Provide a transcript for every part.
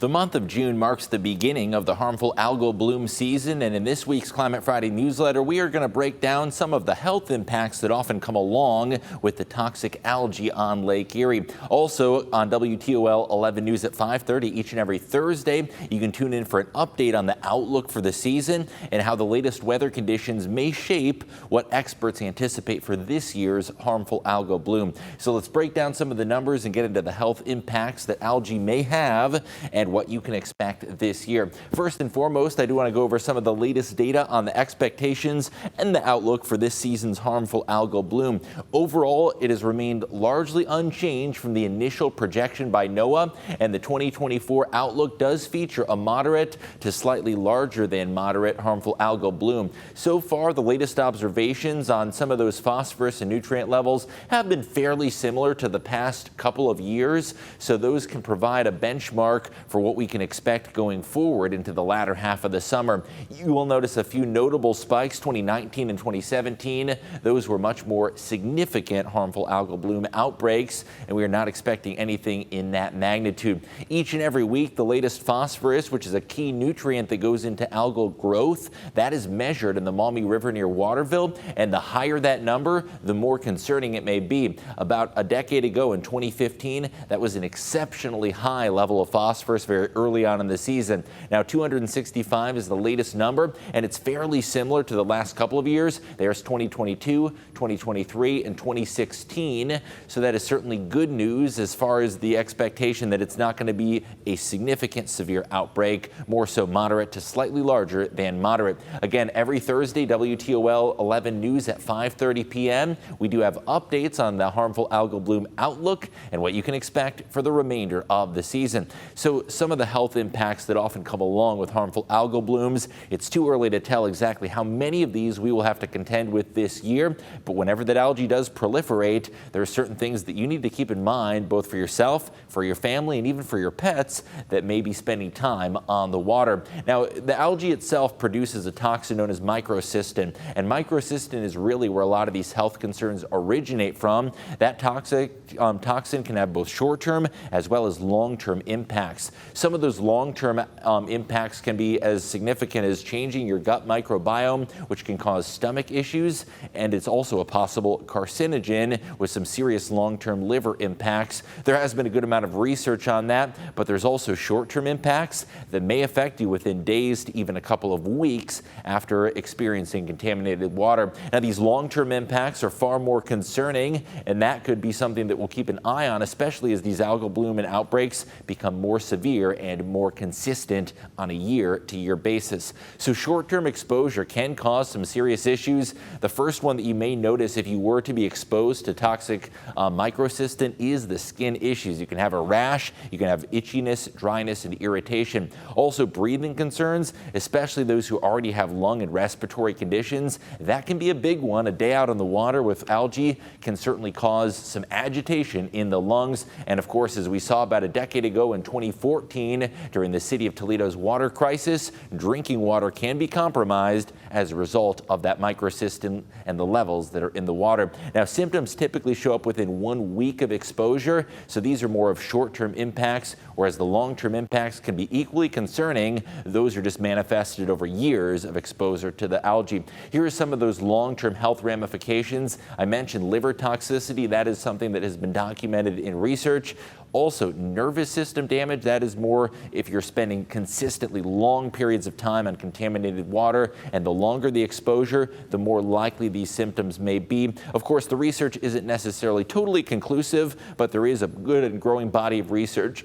The month of June marks the beginning of the harmful algal bloom season, and in this week's Climate Friday newsletter, we are going to break down some of the health impacts that often come along with the toxic algae on Lake Erie. Also on WTOL 11 News at 5:30 each and every Thursday, you can tune in for an update on the outlook for the season and how the latest weather conditions may shape what experts anticipate for this year's harmful algal bloom. So let's break down some of the numbers and get into the health impacts that algae may have and what you can expect this year. First and foremost, I do want to go over some of the latest data on the expectations and the outlook for this season's harmful algal bloom. Overall, it has remained largely unchanged from the initial projection by NOAA, and the 2024 outlook does feature a moderate to slightly larger than moderate harmful algal bloom. So far, the latest observations on some of those phosphorus and nutrient levels have been fairly similar to the past couple of years, so those can provide a benchmark for what we can expect going forward into the latter half of the summer. You will notice a few notable spikes. 2019 and 2017, those were much more significant harmful algal bloom outbreaks, and we are not expecting anything in that magnitude. Each and every week, the latest phosphorus, which is a key nutrient that goes into algal growth, that is measured in the Maumee River near Waterville, and the higher that number, the more concerning it may be. About a decade ago in 2015, that was an exceptionally high level of phosphorus very early on in the season. Now 265 is the latest number, and it's fairly similar to the last couple of years. There's 2022, 2023, and 2016. So that is certainly good news as far as the expectation that it's not going to be a significant severe outbreak, more so moderate to slightly larger than moderate. Again, every Thursday, WTOL 11 News at 5:30 p.m. We do have updates on the harmful algal bloom outlook and what you can expect for the remainder of the season. So some of the health impacts that often come along with harmful algal blooms, it's too early to tell exactly how many of these we will have to contend with this year, but whenever that algae does proliferate, there are certain things that you need to keep in mind, both for yourself, for your family, and even for your pets that may be spending time on the water. Now, the algae itself produces a toxin known as microcystin, and microcystin is really where a lot of these health concerns originate from. That toxin can have both short-term as well as long-term impacts. Some of those long-term impacts can be as significant as changing your gut microbiome, which can cause stomach issues, and it's also a possible carcinogen with some serious long-term liver impacts. There has been a good amount of research on that, but there's also short-term impacts that may affect you within days to even a couple of weeks after experiencing contaminated water. Now, these long-term impacts are far more concerning, and that could be something that we'll keep an eye on, especially as these algal bloom and outbreaks become more severe and more consistent on a year-to-year basis. So short-term exposure can cause some serious issues. The first one that you may notice if you were to be exposed to toxic microcystin is the skin issues. You can have a rash, you can have itchiness, dryness, and irritation. Also breathing concerns, especially those who already have lung and respiratory conditions. That can be a big one. A day out on the water with algae can certainly cause some agitation in the lungs. And of course, as we saw about a decade ago in 2014 during the city of Toledo's water crisis, drinking water can be compromised as a result of that microcystin and the levels that are in the water. Now, symptoms typically show up within 1 week of exposure, so these are more of short-term impacts, whereas the long-term impacts can be equally concerning. Those are just manifested over years of exposure to the algae. Here are some of those long-term health ramifications. I mentioned liver toxicity. That is something that has been documented in research. Also, nervous system damage, that is more if you're spending consistently long periods of time on contaminated water, and the longer the exposure, the more likely these symptoms may be. Of course, the research isn't necessarily totally conclusive, but there is a good and growing body of research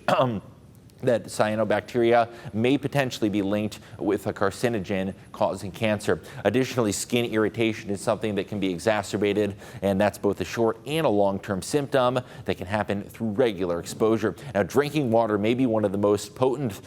that cyanobacteria may potentially be linked with a carcinogen causing cancer. Additionally, skin irritation is something that can be exacerbated, and that's both a short and a long-term symptom that can happen through regular exposure. Now, drinking water may be one of the most potent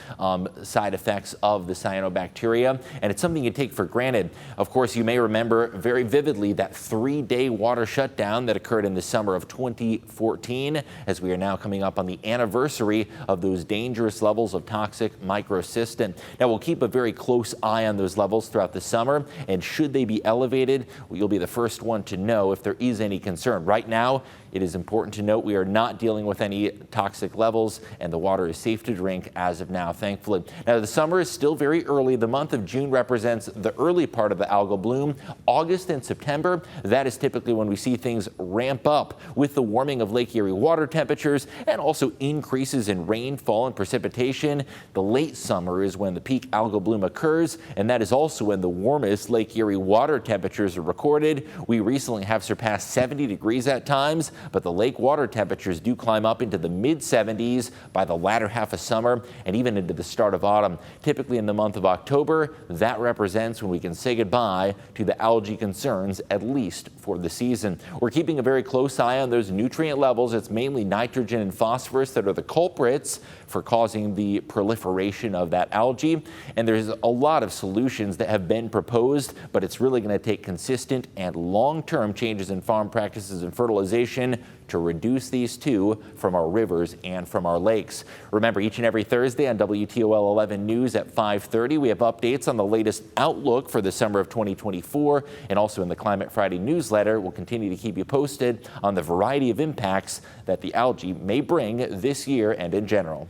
side effects of the cyanobacteria, and it's something you take for granted. Of course, you may remember very vividly that 3-day water shutdown that occurred in the summer of 2014, as we are now coming up on the anniversary of those dangerous levels of toxic microcystin. Now, we'll keep a very close eye on those levels throughout the summer, and should they be elevated, you'll be the first one to know if there is any concern. Right now, It is important to note we are not dealing with any toxic levels, and the water is safe to drink as of now, thankfully. Now, the summer is still very early. The month of June represents the early part of the algal bloom. August and September, that is typically when we see things ramp up with the warming of Lake Erie water temperatures and also increases in rainfall and precipitation. The late summer is when the peak algal bloom occurs, and that is also when the warmest Lake Erie water temperatures are recorded. We recently have surpassed 70 degrees at times, but the lake water temperatures do climb up into the mid-70s by the latter half of summer and even into the start of autumn. Typically in the month of October, that represents when we can say goodbye to the algae concerns, at least for the season. We're keeping a very close eye on those nutrient levels. It's mainly nitrogen and phosphorus that are the culprits for causing the proliferation of that algae. And there's a lot of solutions that have been proposed, but it's really going to take consistent and long-term changes in farm practices and fertilization to reduce these two from our rivers and from our lakes. Remember, each and every Thursday on WTOL 11 News at 5:30, we have updates on the latest outlook for the summer of 2024, and also in the Climate Friday newsletter, we'll continue to keep you posted on the variety of impacts that the algae may bring this year and in general.